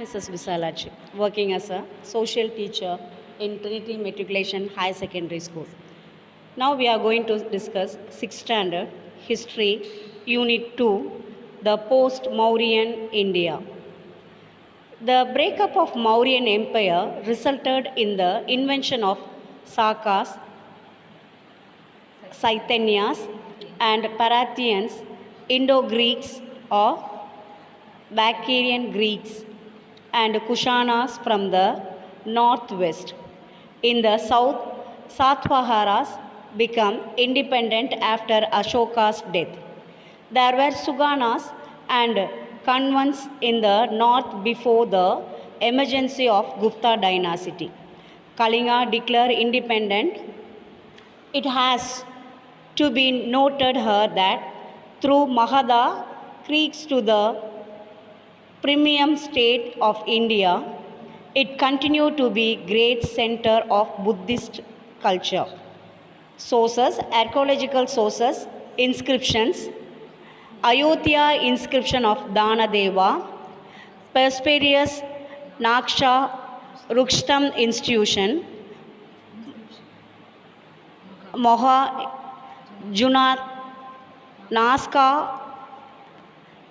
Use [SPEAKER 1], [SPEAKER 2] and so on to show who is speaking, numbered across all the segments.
[SPEAKER 1] Mrs. Visalachi, working as a social teacher in Trinity Matriculation High Secondary School. Now we are going to discuss 6th standard History, Unit 2, the post-Mauryan India. The breakup of Mauryan Empire resulted in the invention of Sakas, Scythenians, and Parthians, Indo-Greeks or Bactrian Greeks, and Kushanas from the northwest. In the south, Satavaharas became independent after Ashoka's death. There were Suganas and Kanwans in the north before the emergence of Gupta dynasty. Kalinga declared independent. It has to be noted here that through Magadha creeks to the premium state of India, it continued to be great center of Buddhist culture. Sources, archaeological sources, inscriptions, Ayodhya inscription of Danadeva, Persperius Naksha Rukstam institution, Moha Junat Naska,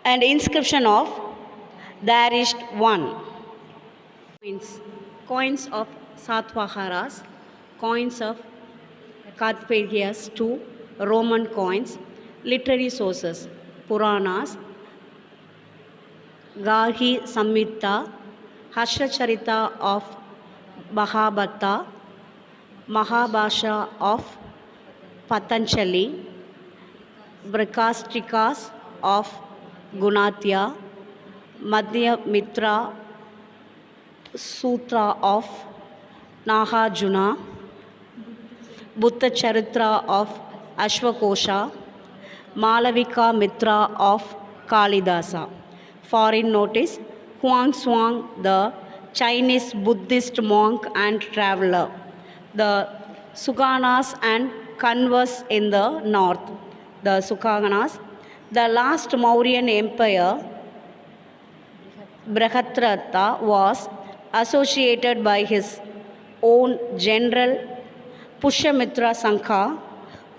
[SPEAKER 1] and inscription of Darist I. Coins of Satavaharas, coins of Karthaginians II, Roman coins, literary sources, Puranas, Gahi Samhita, Harshacharita of Bhagavata, Mahabhasha of Patanjali, Brakastikas of Gunatya, Madhya Mitra Sutra of Nagarjuna, Buddha Charitra of Ashwakosha, Malavika Mitra of Kalidasa. Foreign notice, Huang Xuang, the Chinese Buddhist monk and traveler. The Suganas and Kanwas in the north. The Suganas, the last Mauryan empire, Brihadrata, was associated by his own general Pushyamitra Sunkar,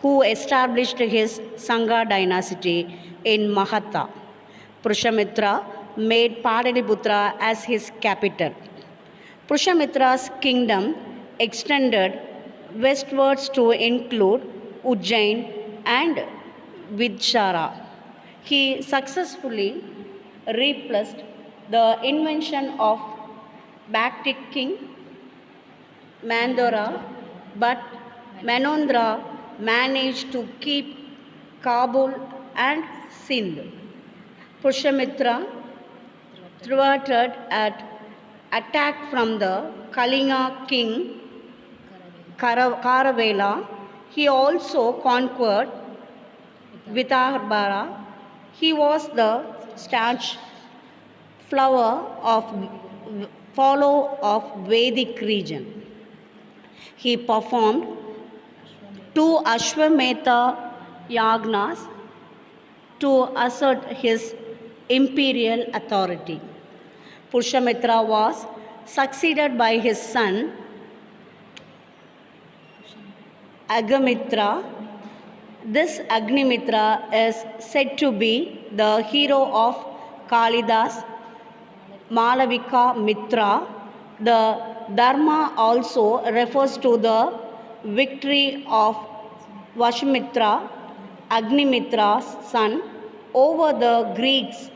[SPEAKER 1] who established his Sangha dynasty in Magadha. Pushyamitra made Pataliputra as his capital. Pushyamitra's kingdom extended westwards to include Ujjain and Vidshara. He successfully replaced the invention of Bactric king Mandora, but Manondra managed to keep Kabul and Sindh. Pushyamitra thwarted an attack from the Kalinga king Karavela. He also conquered Vidarbha. He was the staunch follower of Vedic region. He performed 2 Ashwamedha Yagnas to assert his imperial authority. Pushyamitra was succeeded by his son Aghamitra. This Agnimitra is said to be the hero of Kalidas, Malavika Mitra. The Dharma also refers to the victory of Vashmitra, Agnimitra's son, over the Greeks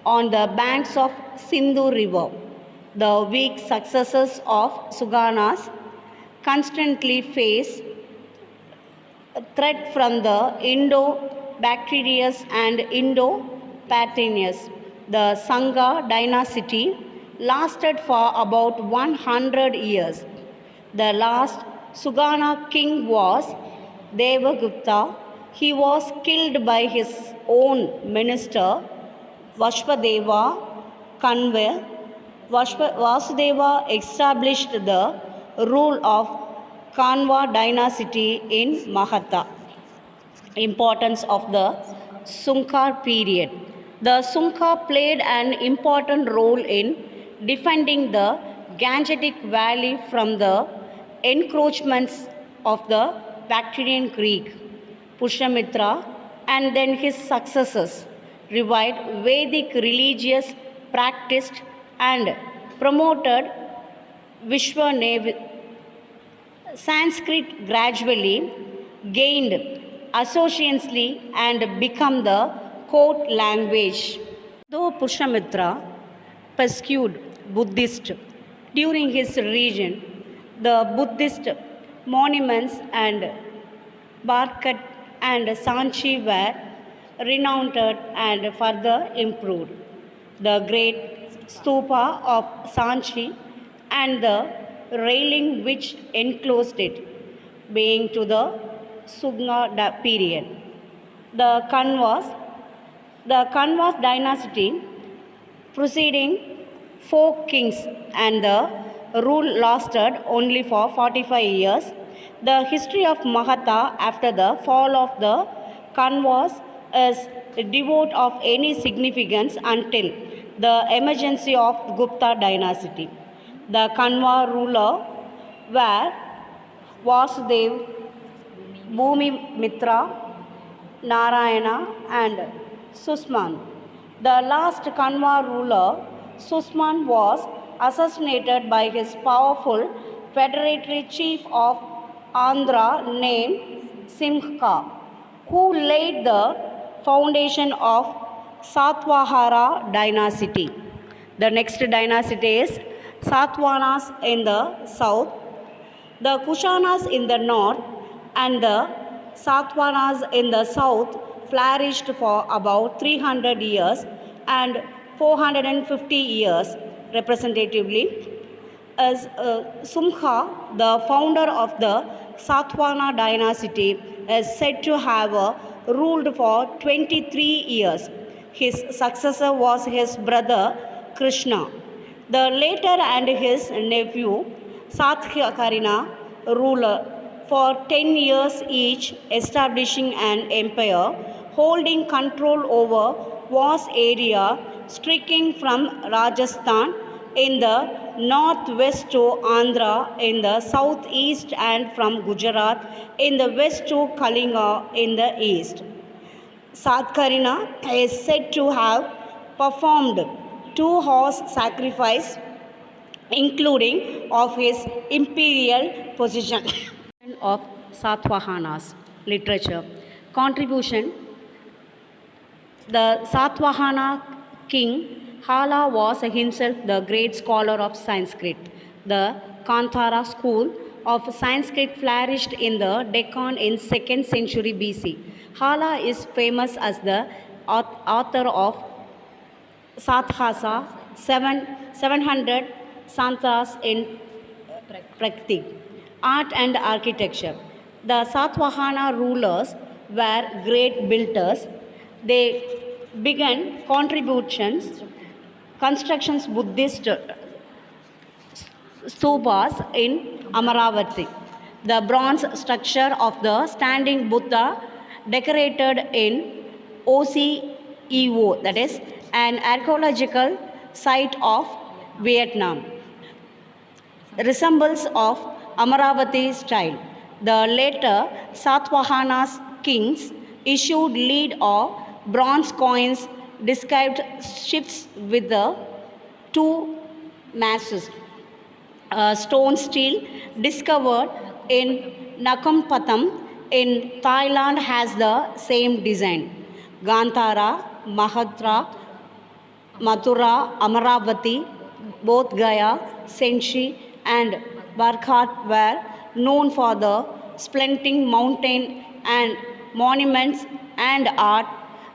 [SPEAKER 1] on the banks of Sindhu river. The weak successors of Suganas constantly face threat from the Indo-Bactrians and Indo-Parthians. The Sangha dynasty lasted for about 100 years. The last Sugana king was Devagupta. He was killed by his own minister, Vashpadeva Kanwa. Vasudeva established the rule of Kanwa dynasty in Magadha. Importance of the Sunkar period. The Sunkar played an important role in defending the Gangetic Valley from the encroachments of the Bactrian Greek. Pushyamitra and then his successors revived Vedic religious practice and promoted Vishwanav. Sanskrit gradually gained ascendancy and became the court language. Though Pushyamitra pursued Buddhists during his reign, the Buddhist monuments and Breakup and Sanchi were renowned and further improved. The great stupa of Sanchi and the railing which enclosed it belonging to the Sunkar period. The Kanwas dynasty preceding four kings and the rule lasted only for 45 years. The history of Mahatha after the fall of the Kanwas is devoid of any significance until the emergence of Gupta dynasty. The Kanwa ruler were Vasudev, Bhumi Mitra, Narayana and Susman. The last Kanwa ruler, Susman, was assassinated by his powerful federatory chief of Andhra named Simha, who laid the foundation of Satvahara dynasty. The next dynasty is Satavahanas in the south, the Kushanas in the north, and the Satavahanas in the south flourished for about 300 years and 450 years representatively. As Sumha, the founder of the Satvahana dynasty, is said to have ruled for 23 years. His successor was his brother Krishna. The latter and his nephew Satyakarna ruled for 10 years each, establishing an empire, holding control over vast area stretching from Rajasthan in the northwest to Andhra in the southeast and from Gujarat in the west to Kalinga in the east. Satkarina is said to have performed 2 horse sacrifice, including of his imperial position. Of Satvahanas literature contribution. The Satvahana king Hala was himself the great scholar of Sanskrit. The Kantara school of Sanskrit flourished in the Deccan in 2nd century BC. Hala is famous as the author of Sathasa 700 Santas in Prakriti, art and architecture. The Satvahana rulers were great builders. They began constructions Buddhist stupas in Amaravati. The bronze structure of the standing Buddha decorated in OCEO, that is an archaeological site of Vietnam, resembles of Amaravati style. The later Satvahana's kings issued lead or bronze coins described ships with the two masses. Stone steel discovered in Nakumpatam in Thailand has the same design. Gandhara, Mahatma, Mathura, Amaravati, both Gaya, Senchi and Barkhat were known for the splendid mountain and monuments and art.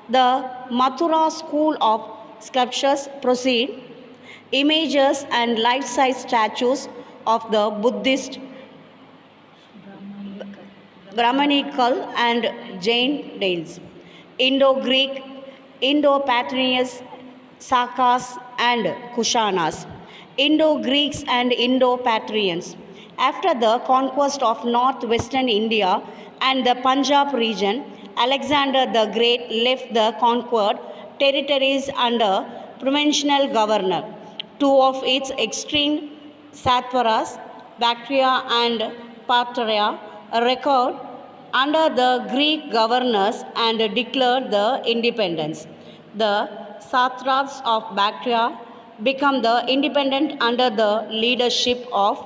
[SPEAKER 1] The Mathura school of sculptures proceed images and life-size statues of the Buddhist, Brahmanical and Jain deities. Indo-Greek, Indo-Patricians, Sakas and Kushanas. Indo-Greeks and Indo-Patricians. After the conquest of northwestern India and the Punjab region, Alexander the Great left the conquered territories under provincial governor. two of its extreme Satvaras, Bactria and Patria, recalled under the Greek governors and declared the independence. The satraps of Bactria became the independent under the leadership of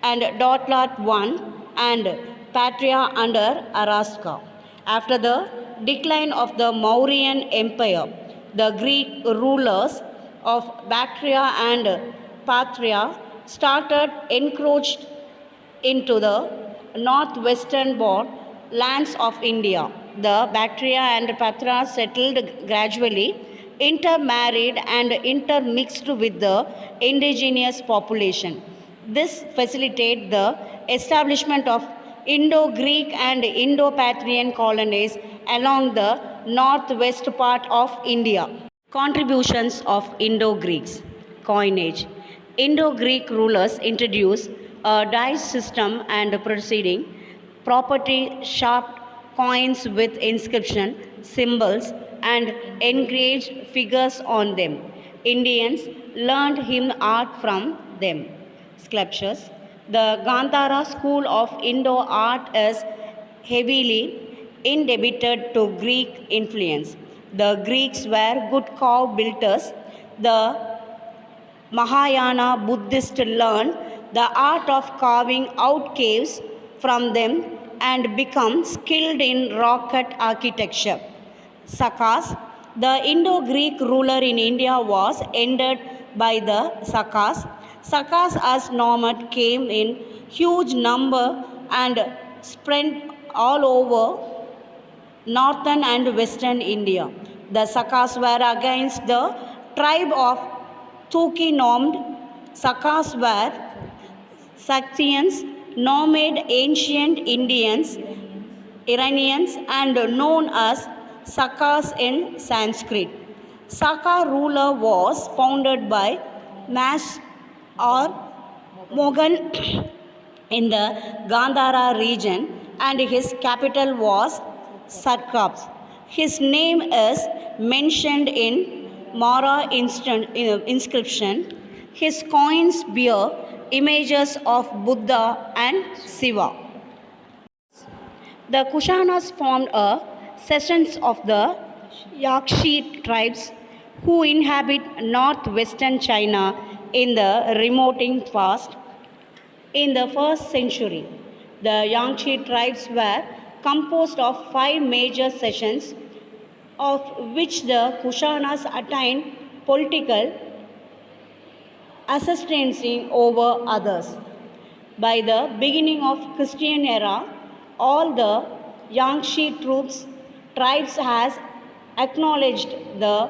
[SPEAKER 1] and Dotlat I and Patria under Araska. After the decline of the Mauryan Empire, the Greek rulers of Bactria and Patria started encroached into the northwestern border lands of India. The Bactria and Patria settled gradually, intermarried and intermixed with the indigenous population. This facilitated the establishment of Indo-Greek and Indo-Patrian colonies along the northwest part of India. Contributions of Indo-Greeks. Coinage. Indo-Greek rulers introduced a dice system and proceeding, property sharp coins with inscription, symbols, and engraved figures on them. Indians learned hymn art from them. Sculptures. The Gandhara school of Indo art is heavily indebted to Greek influence. The Greeks were good cave builders. The Mahayana Buddhists learned the art of carving out caves from them and become skilled in rock cut architecture. Sakas. The Indo-Greek ruler in India was ended by the Sakas. Sakas as nomad came in huge number and spread all over northern and western India. The Sakas were against the tribe of Tuki nomed. Sakas were Sakyans, nomad ancient Indians, Iranians, and known as Sakas in Sanskrit. Saka ruler was founded by Mas or Mogan in the Gandhara region, and his capital was Sarkap. His name is mentioned in Mara inscription. His coins bear images of Buddha and Shiva. The Kushanas formed a section of the Yangtze Tribes who inhabit northwestern China in the remote past. In the 1st century, the Yangtze Tribes were composed of 5 major sections, of which the Kushanas attained political ascendancy over others. By the beginning of Christian era, all the Yangtze tribes has acknowledged the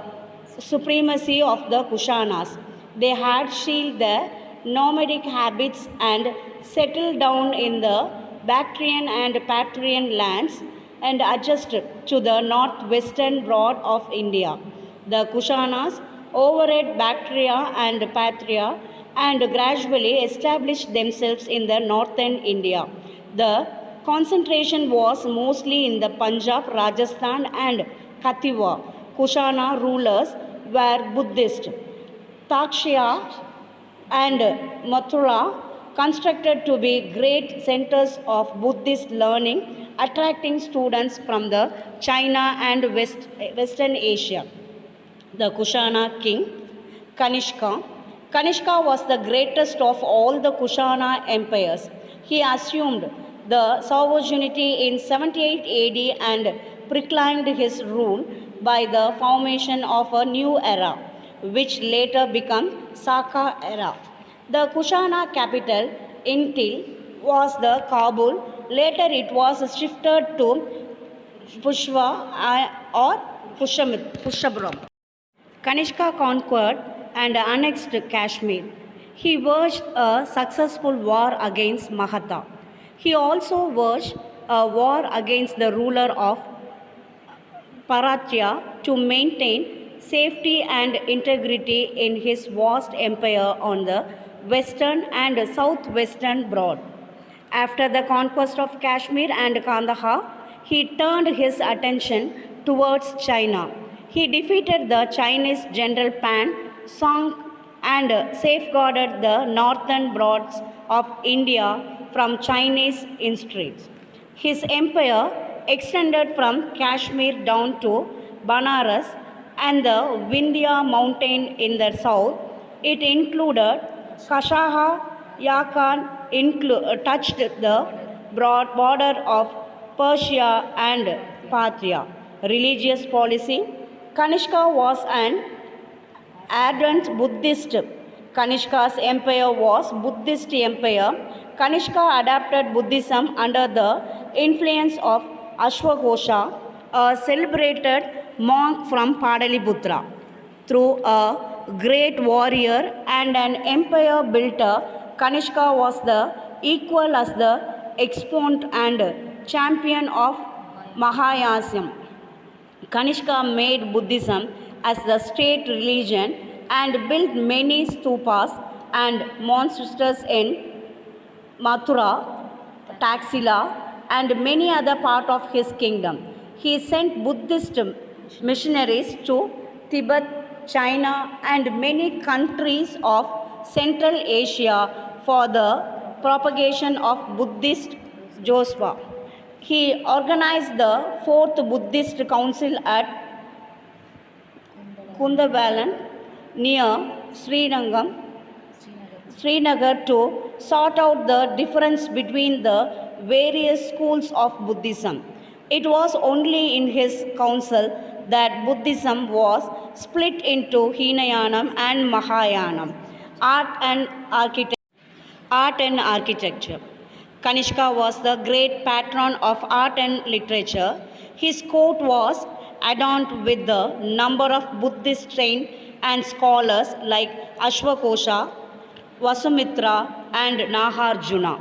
[SPEAKER 1] supremacy of the Kushanas. They had shielded their nomadic habits and settled down in the Bactrian and Patrian lands and adjusted to the northwestern broad of India. The Kushanas overran Bactria and Patria and gradually established themselves in the northern India. The concentration was mostly in the Punjab, Rajasthan and Kathiawar. Kushana rulers were Buddhist. Takshya and Mathura constructed to be great centers of Buddhist learning, attracting students from the China and Western Asia. The Kushana king, Kanishka. Kanishka was the greatest of all the Kushana empires. He assumed the sovereignty in 78 AD and proclaimed his rule by the formation of a new era, which later became Saka era. The Kushana capital, Intil, was the Kabul. Later it was shifted to Pushwa or Pushabram. Kanishka conquered and annexed Kashmir. He waged a successful war against Mahatha. He also waged a war against the ruler of Paratya to maintain safety and integrity in his vast empire on the western and southwestern broad. After the conquest of Kashmir and Kandahar, he turned his attention towards China. He defeated the Chinese general Pan Song and safeguarded the northern borders of India from Chinese intrigues. His empire extended from Kashmir down to Banaras and the Vindhya mountain in the south. It included Kashaha, Yakan, touched the broad border of Persia and Parthia. Religious policy. Kanishka was an ardent Buddhist. Kanishka's empire was Buddhist empire. Kanishka adapted Buddhism under the influence of Ashwagosha, a celebrated monk from Padaliputra. Through a great warrior and an empire builder, Kanishka was the equal as the exponent and champion of Mahayanism. Kanishka made Buddhism as the state religion and built many stupas and monasteries in Mathura, Taxila, and many other parts of his kingdom. He sent Buddhist missionaries to Tibet, China, and many countries of Central Asia for the propagation of Buddhist Josva. He organized the Fourth Buddhist Council at Kundavalan near Srinagar to sort out the difference between the various schools of Buddhism. It was only in his council that Buddhism was split into Hinayanam and Mahayanam, art and architecture. Kanishka was the great patron of art and literature. His court was adorned with the number of Buddhist saints and scholars like Ashwakosha, Vasumitra, and Nagarjuna.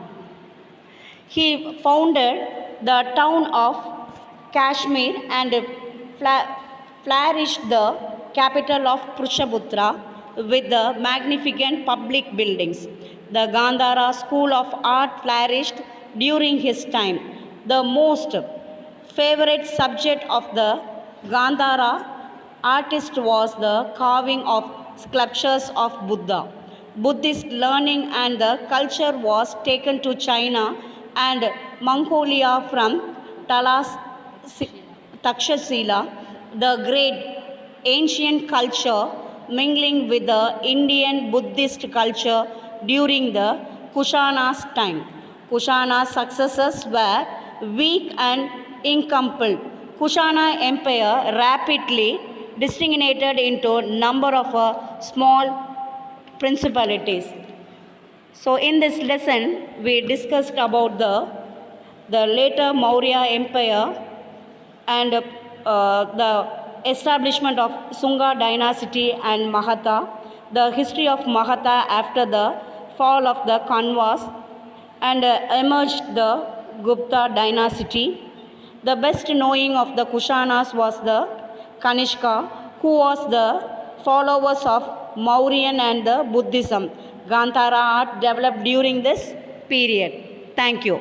[SPEAKER 1] He founded the town of Kashmir and flourished the capital of Prushaputra with the magnificent public buildings. The Gandhara School of Art flourished during his time. The most favorite subject of the Gandhara artist was the carving of sculptures of Buddha. Buddhist learning and the culture was taken to China and Mongolia from Takshashila, the great ancient culture mingling with the Indian Buddhist culture during the Kushana's time. Kushana's successors were weak and incomplete. Kushana Empire rapidly disintegrated into number of small principalities. So in this lesson, we discussed about the later Maurya Empire and the establishment of Sunkar dynasty and Mahatha, the history of Mahatha after the fall of the Kanwas, and emerged the Gupta dynasty. The best knowing of the Kushanas was the Kanishka, who was the followers of Mauryan and the Buddhism. Gandhara art developed during this period. Thank you.